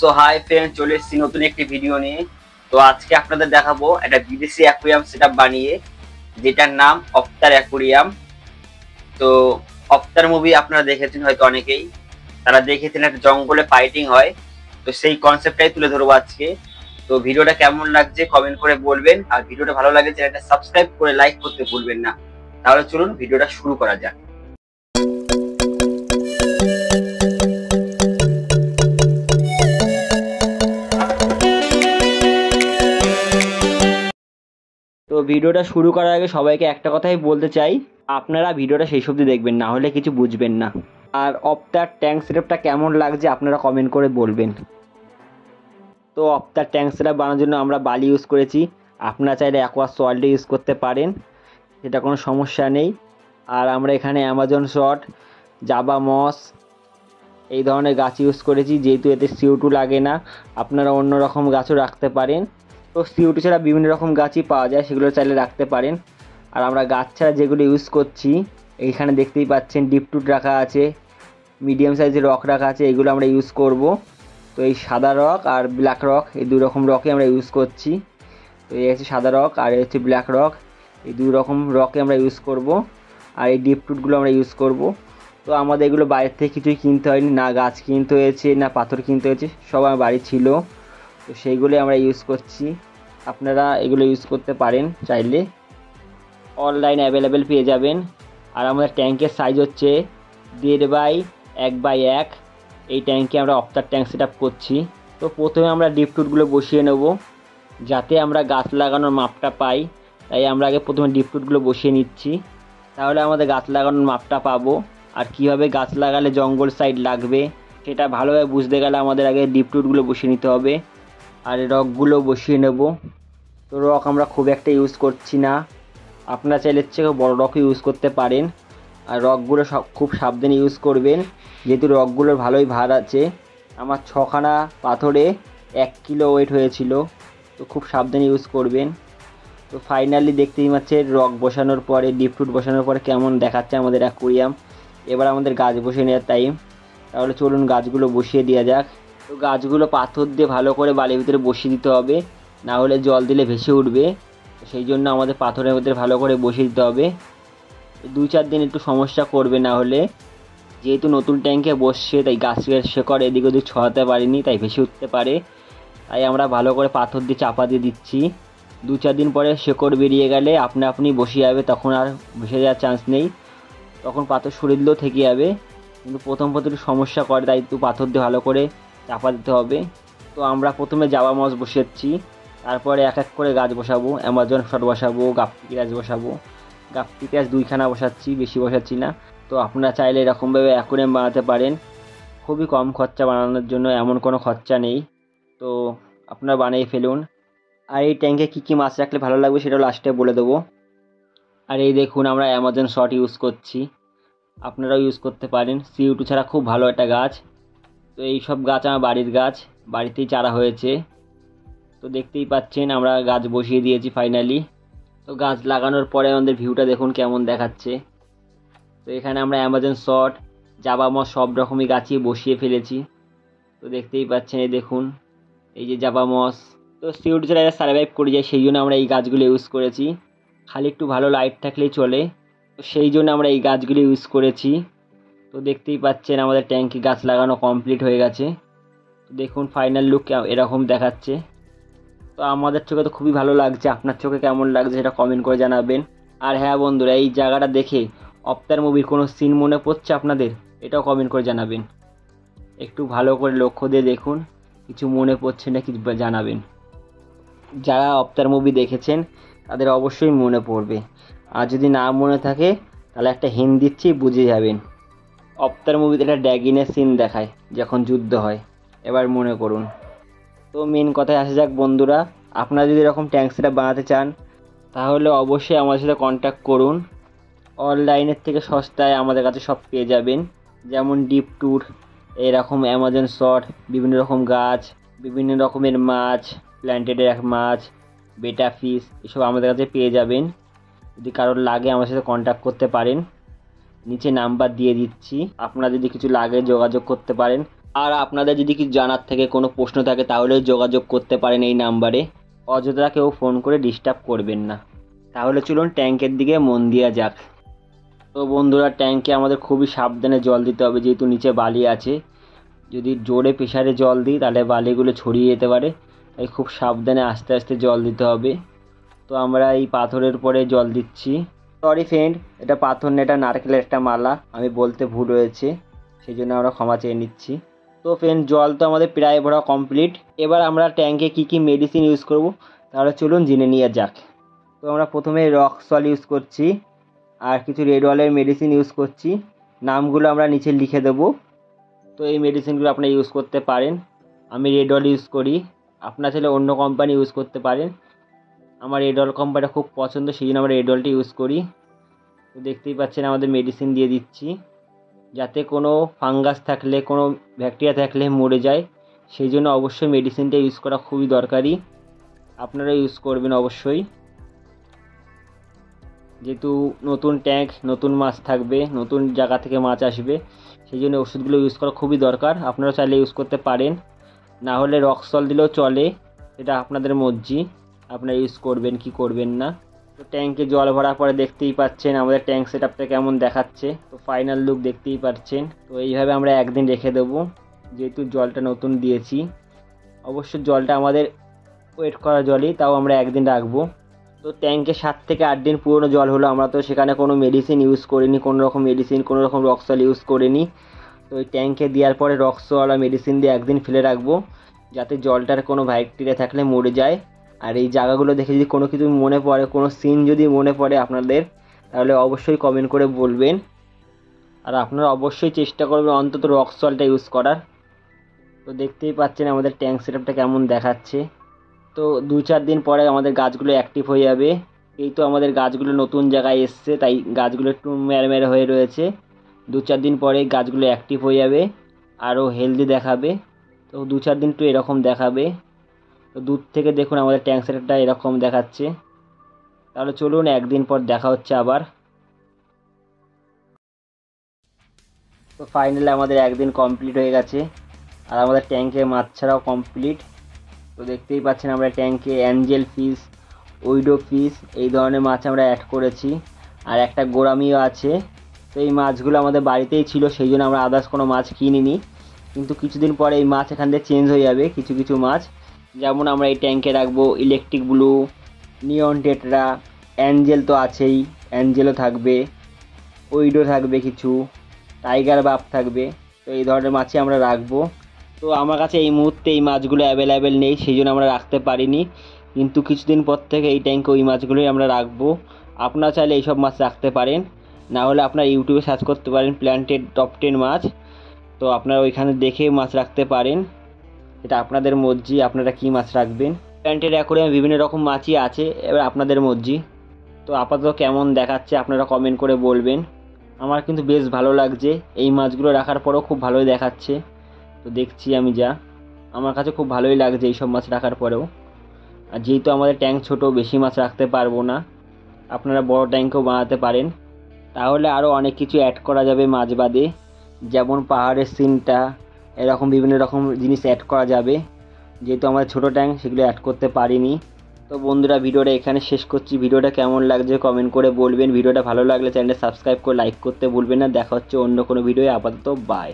So hi friend, চলে এসেছি নতুন একটি ভিডিও নিয়ে। তো আজকে আপনাদের দেখাবো একটা বিদেশি অ্যাকুরিয়াম সেটআপ বানিয়ে, যেটার নাম অফতার অ্যাকুরিয়াম। তো অফতার মুভি আপনারা দেখেছেন হয়তো অনেকেই, তারা দেখেছেন একটা জঙ্গলে ফাইটিং হয়। তো সেই কনসেপ্টটাই তুলে ধরবো আজকে। তো ভিডিওটা কেমন লাগছে কমেন্ট করে বলবেন, আর ভিডিওটা ভালো লাগে চ্যানেলটা সাবস্ক্রাইব করে লাইক করতে ভুলবেন না। তাহলে চলুন ভিডিওটা শুরু করা যাক। তো ভিডিওটা শুরু করার আগে সবাইকে একটা কথাই বলতে চাই, আপনারা ভিডিওটা শেষ অবধি দেখবেন, না হলে কিছু বুঝবেন না। আর অফতার ট্যাঙ্ক সেটআপটা কেমন লাগছে আপনারা কমেন্ট করে বলবেন। তো অফতার ট্যাঙ্ক সেটআপ বানানোর জন্য আমরা বালি ইউজ করেছি, আপনারা চাইলে অ্যাকোয়া সল্ট ইউজ করতে পারেন, সেটা কোনো সমস্যা নেই। আর আমরা এখানে অ্যামাজন শট, জাবা মস এই ধরনের গাছ ইউজ করেছি, যেহেতু এতে CO2 লাগে না। আপনারা অন্য রকম গাছও রাখতে পারেন। তো CO2 ছাড়া বিভিন্ন রকম গাছই পাওয়া যায়, সেগুলো চাইলে রাখতে পারেন। আর আমরা গাছ ছাড়া যেগুলো ইউজ করছি, এইখানে দেখতেই পাচ্ছেন ডিপটুট রাখা আছে, মিডিয়াম সাইজের রক রাখা আছে, এগুলো আমরা ইউজ করব। তো এই সাদা রক আর ব্ল্যাক রক, এই দুই রকম রকই আমরা ইউজ করছি। তো এই হচ্ছে সাদা রক আর এই হচ্ছে ব্ল্যাক রক, এই দুই রকম রকে আমরা ইউজ করব। আর এই ডিপটুটগুলো আমরা ইউজ করব। তো আমাদের এগুলো বাইরের থেকে কিছুই কিনতে হয়নি, না গাছ কিনতে হয়েছে না পাথর কিনতে হয়েছে, সব আমার বাড়ি ছিল। তো সেইগুলোই আমরা ইউজ করছি, আপনারা এগুলো ইউজ করতে পারেন চাইলে, অনলাইন অ্যাভেলেবেল পেয়ে যাবেন। আর আমাদের ট্যাঙ্কের সাইজ হচ্ছে 1.5x1। এই ট্যাঙ্কে আমরা অফতার ট্যাঙ্ক সেট আপ করছি। তো প্রথমে আমরা ডিপটুটগুলো বসিয়ে নেব, যাতে আমরা গাছ লাগানোর মাপটা পাই। তাই আমরা আগে প্রথমে ডিপটুটগুলো বসিয়ে নিচ্ছি, তাহলে আমাদের গাছ লাগানোর মাপটা পাবো। আর কীভাবে গাছ লাগালে জঙ্গল সাইড লাগবে সেটা ভালোভাবে বুঝতে গেলে আমাদের আগে ডিপটুটগুলো বসিয়ে নিতে হবে। আর রকগুলো বসিয়ে নেব। তো রক আমরা খুব একটা ইউজ করছি না, আপনারা চাইলে চেয়ে বড় রকও ইউজ করতে পারেন। আর রকগুলো খুব সাবধানে ইউজ করবেন, যেহেতু রকগুলোর ভালোই ভার আছে। আমার 6খানা পাথরে 1 কিলো ওয়েট হয়েছিল, তো খুব সাবধানে ইউজ করবেন। তো ফাইনালি দেখতেই পাচ্ছেন রক বসানোর পরে, ডিপটুট বসানোর পরে কেমন দেখাচ্ছে আমাদের অ্যাকুরিয়াম। এবার আমাদের গাছ বসিয়ে নেওয়ার টাইম, তাহলে চলুন গাছগুলো বসিয়ে দেওয়া যাক। তো গাছগুলো পাথর দিয়ে ভালো করে বালির ভিতরে বসিয়ে দিতে হবে, না হলে জল দিলে ভেসে উঠবে। তো সেই জন্য আমাদের পাথরের ভিতরে ভালো করে বসিয়ে দিতে হবে। 2-4 দিন একটু সমস্যা করবে, না হলে যেহেতু নতুন ট্যাঙ্কে বসছে তাই গাছের শেকড় এদিক ওদিক ছড়াতে পারিনি, তাই ভেসে উঠতে পারে। তাই আমরা ভালো করে পাথর দিয়ে চাপা দিয়ে দিচ্ছি। 2-4 দিন পরে শেকড় বেরিয়ে গেলে আপনি বসে যাবে, তখন আর ভেসে যাওয়ার চান্স নেই, তখন পাথর সরিয়ে দিলেও থেকে যাবে। কিন্তু প্রথম একটু সমস্যা করে, তাই একটু পাথর দিয়ে ভালো করে চাপা দিতে হবে। তো আমরা প্রথমে জাবা মস বসাচ্ছি, তারপরে এক এক করে গাছ বসাবো, অ্যামাজন শট বসাবো, গাপ্পি গাছ বসাবো। গাপ্পি গাছ 2খানা বসাচ্ছি, বেশি বসাচ্ছি না। তো আপনারা চাইলে এরকমভাবে অ্যাকুরিয়াম বানাতে পারেন, খুবই কম খরচা বানানোর জন্য, এমন কোনো খরচা নেই। তো আপনারা বানিয়ে ফেলুন। আর এই ট্যাঙ্কে কী কী মাছ রাখলে ভালো লাগবে সেটাও লাস্টে বলে দেবো। আর এই দেখুন আমরা অ্যামাজন শট ইউজ করছি, আপনারাও ইউজ করতে পারেন। CO2 ছাড়া খুব ভালো একটা গাছ। তো এই সব গাছ আমার বাড়ির গাছ, বাড়িতেই চারা হয়েছে। তো দেখতেই পাচ্ছেন আমরা গাছ বসিয়ে দিয়েছি ফাইনালি। তো গাছ লাগানোর পরে আমাদের ভিউটা দেখুন কেমন দেখাচ্ছে। তো এখানে আমরা অ্যামাজন শট, জাবা মস সব রকমই গাছই বসিয়ে ফেলেছি। তো দেখতেই পাচ্ছেন, এই দেখুন এই যে জাবা মস। তো CO2 ছাড়া এরা সার্ভাইভ করে যায়, সেই জন্য আমরা এই গাছগুলো ইউজ করেছি। খালি একটু ভালো লাইট থাকলেই চলে, তো সেই জন্য আমরা এই গাছগুলো ইউজ করেছি। তো দেখতেই পাচ্ছেন আমাদের ট্যাঙ্কে গাছ লাগানো কমপ্লিট হয়ে গেছে। তো দেখুন ফাইনাল লুক এরকম দেখাচ্ছে। তো আমাদের চোখে তো খুবই ভালো লাগছে, আপনার চোখে কেমন লাগছে সেটা কমেন্ট করে জানাবেন। আর হ্যাঁ বন্ধুরা, এই জায়গাটা দেখে অফতার মুভির কোনো সিন মনে পড়ছে আপনাদের, এটাও কমেন্ট করে জানাবেন। একটু ভালো করে লক্ষ্য দিয়ে দেখুন, কিছু মনে পড়ছে না কিছু জানাবেন। যারা অফতার মুভি দেখেছেন তাদের অবশ্যই মনে পড়বে, আর যদি না মনে থাকে তাহলে একটা হিন্ট দিচ্ছি, বুঝে যাবেন। অফতার মুভিতে একটা ড্যাগিনের সিন দেখায় যখন যুদ্ধ হয়, এবার মনে করুন। তো মেন কথায় আসা যাক বন্ধুরা, আপনারা যদি এরকম ট্যাঙ্ক সেটআপ বানাতে চান তাহলে অবশ্যই আমাদের সাথে কন্ট্যাক্ট করুন। অনলাইনের থেকে সস্তায় আমাদের কাছে সব পেয়ে যাবেন, যেমন ডিপটুট, এরকম অ্যামাজন শট, বিভিন্ন রকম গাছ, বিভিন্ন রকমের মাছ, প্ল্যান্টেডের মাছ, বেটা ফিশ, এসব আমাদের কাছে পেয়ে যাবেন। যদি কারোর লাগে আমার সাথে কন্ট্যাক্ট করতে পারেন, নিচে নাম্বার দিয়ে দিচ্ছি, আপনারা যদি কিছু লাগে যোগাযোগ করতে পারেন। আর আপনাদের যদি কিছু জানার থাকে, কোনো প্রশ্ন থাকে, তাহলে যোগাযোগ করতে পারেন এই নাম্বারে। অযথা কেউ ফোন করে ডিস্টার্ব করবেন না। তাহলে চলুন ট্যাঙ্কের দিকে মন দেওয়া যাক। তো বন্ধুরা, ট্যাঙ্কে আমাদের খুবই সাবধানে জল দিতে হবে, যেহেতু নিচে বালি আছে। যদি জোরে প্রেসারে জল দিই তাহলে বালিগুলো ছড়িয়ে যেতে পারে, তাই খুব সাবধানে আস্তে আস্তে জল দিতে হবে। তো আমরা এই পাথরের পরে জল দিচ্ছি। সরি ফ্রেন্ড, এটা পাথর না, এটা নারকেলের একটা মালা, আমি বলতে ভুল হয়েছে, সেই জন্য আমরা ক্ষমা চেয়ে নিচ্ছি। তো ফ্রেন্ড, জল তো আমাদের প্রায় ভরা কমপ্লিট। এবার আমরা ট্যাঙ্কে কি কি মেডিসিন ইউজ করব তাহলে চলুন জেনে নিয়ে যাক। তো আমরা প্রথমে রক সল ইউজ করছি, আর কিছু রেড ওয়ালের মেডিসিন ইউজ করছি। নামগুলো আমরা নিচে লিখে দেবো। তো এই মেডিসিনগুলো আপনারা ইউজ করতে পারেন। আমি রেড ওয়াল ইউজ করি, আপনারা চাইলে অন্য কোম্পানি ইউজ করতে পারেন। আমার রেড ওয়াল কোম্পানিটা খুব পছন্দ, সেই জন্য আমরা রেড ওয়ালটা ইউজ করি। তো দেখতেই পাচ্ছেন আমাদের মেডিসিন দিয়ে দিচ্ছি, যাতে কোনো ফাঙ্গাস থাকলে, কোনো ব্যাকটেরিয়া থাকলে মরে যায়। সেই জন্য অবশ্যই মেডিসিনটা ইউজ করা খুবই দরকারি, আপনারা ইউজ করবেন অবশ্যই। যেহেতু নতুন ট্যাঙ্ক, নতুন মাছ থাকবে, নতুন জায়গা থেকে মাছ আসবে, সেই জন্য ওষুধগুলো ইউজ করা খুবই দরকার। আপনারা চাইলে ইউজ করতে পারেন, না হলে রক সল্ট দিলেও চলে, এটা আপনাদের মর্জি, আপনারা ইউজ করবেন কি করবেন না। তো ট্যাঙ্কে জল ভরার পরে দেখতেই পাচ্ছেন আমাদের ট্যাঙ্ক সেট আপটা কেমন দেখাচ্ছে। তো ফাইনাল লুক দেখতেই পাচ্ছেন। তো এইভাবে আমরা একদিন রেখে দেবো, যেহেতু জলটা নতুন দিয়েছি। অবশ্য জলটা আমাদের ওয়েট করা জলই, তাও আমরা একদিন রাখবো। তো ট্যাঙ্কে 7 থেকে 8 দিন পুরনো জল হলো, আমরা তো সেখানে কোনো মেডিসিন ইউজ করিনি, কোনো রকম মেডিসিন, কোনো রকম রক সল্ট ইউজ করিনি। তো ওই ট্যাঙ্কে দেওয়ার পরে রক সল্ট আর মেডিসিন দিয়ে একদিন ফেলে রাখবো, যাতে জলটার কোনো ব্যাকটেরিয়া থাকলে মরে যায়। আর এই জায়গাগুলো দেখে যদি কোনো কিছু মনে পড়ে, কোনো সিন যদি মনে পড়ে আপনাদের, তাহলে অবশ্যই কমেন্ট করে বলবেন। আর আপনারা অবশ্যই চেষ্টা করবেন অন্তত রক সল্টটা ইউজ করার। তো দেখতেই পাচ্ছেন আমাদের ট্যাঙ্ক সেটআপটা কেমন দেখাচ্ছে। তো 2-4 দিন পরে আমাদের গাছগুলো অ্যাক্টিভ হয়ে যাবে। এই তো আমাদের গাছগুলো নতুন জায়গায় এসছে, তাই গাছগুলো একটু ম্যারম্যারে হয়ে রয়েছে। 2-4 দিন পরে গাছগুলো অ্যাক্টিভ হয়ে যাবে, আরও হেলদি দেখাবে। তো 2-4 দিন একটু এরকম দেখাবে। তো দূর থেকে দেখুন আমাদের ট্যাঙ্ক সেটআপটা এরকম দেখাচ্ছে। তাহলে চলুন একদিন পর দেখা হচ্ছে আবার। তো ফাইনালি আমাদের একদিন কমপ্লিট হয়ে গেছে, আর আমাদের ট্যাঙ্কে মাছ ছাড়াও কমপ্লিট। তো দেখতেই পাচ্ছেন আমরা ট্যাঙ্কে অ্যাঞ্জেল ফিশ, উইডো ফিশ, এই ধরনের মাছ আমরা অ্যাড করেছি, আর একটা গোরামিও আছে। তো এই মাছগুলো আমাদের বাড়িতেই ছিল, সেই জন্য আমরা আদার্স কোনো মাছ কিনিনি। কিন্তু কিছুদিন পরে এই মাছ এখান থেকে চেঞ্জ হয়ে যাবে, কিছু কিছু মাছ। যেমন আমরা এই ট্যাঙ্কে রাখবো ইলেকট্রিক ব্লু, নিয়ন টেট্রা, অ্যাঞ্জেল তো আছেই, অ্যাঞ্জেলও থাকবে, উইডো থাকবে, কিছু টাইগার বাপ থাকবে। তো এই ধরনের মাছই আমরা রাখবো। তো আমার কাছে এই মুহূর্তে এই মাছগুলো অ্যাভেলেবেল নেই, সেই জন্য আমরা রাখতে পারিনি। কিন্তু কিছুদিন পর থেকে এই ট্যাঙ্কে ওই মাছগুলোই আমরা রাখবো। আপনারা চাইলে এইসব মাছ রাখতে পারেন, না হলে আপনারা ইউটিউবে সার্চ করতে পারেন প্ল্যান্টেড টপ 10 মাছ। তো আপনারা ওইখানে দেখে মাছ রাখতে পারেন, এটা আপনাদের মর্জি, আপনারা কী মাছ রাখবেন। প্ল্যান্টেড অ্যাকোরিয়ামে বিভিন্ন রকম মাছই আছে, এবার আপনাদের মর্জি। তো আপাতত কেমন দেখাচ্ছে আপনারা কমেন্ট করে বলবেন। আমার কিন্তু বেশ ভালো লাগছে, এই মাছগুলো রাখার পরেও খুব ভালোই দেখাচ্ছে। তো দেখছি আমি যা, আমার কাছে খুব ভালোই লাগছে এইসব মাছ রাখার পরেও। আর যেহেতু আমাদের ট্যাঙ্ক ছোট, বেশি মাছ রাখতে পারবো না, আপনারা বড় ট্যাঙ্কও বানাতে পারেন, তাহলে আরও অনেক কিছু অ্যাড করা যাবে মাছ বাদে। যেমন পাহাড়ের সিনটা, এরকম বিভিন্ন রকম জিনিস অ্যাড করা যাবে। যেহেতু আমাদের ছোটো ট্যাঙ্ক, সেগুলো অ্যাড করতে পারিনি। তো বন্ধুরা, ভিডিওটা এখানে শেষ করছি। ভিডিওটা কেমন লাগছে কমেন্ট করে বলবেন। ভিডিওটা ভালো লাগলে চ্যানেলটা সাবস্ক্রাইব করে লাইক করতে ভুলবেন না। দেখা হচ্ছে অন্য কোনো ভিডিও। আপাতত বাই।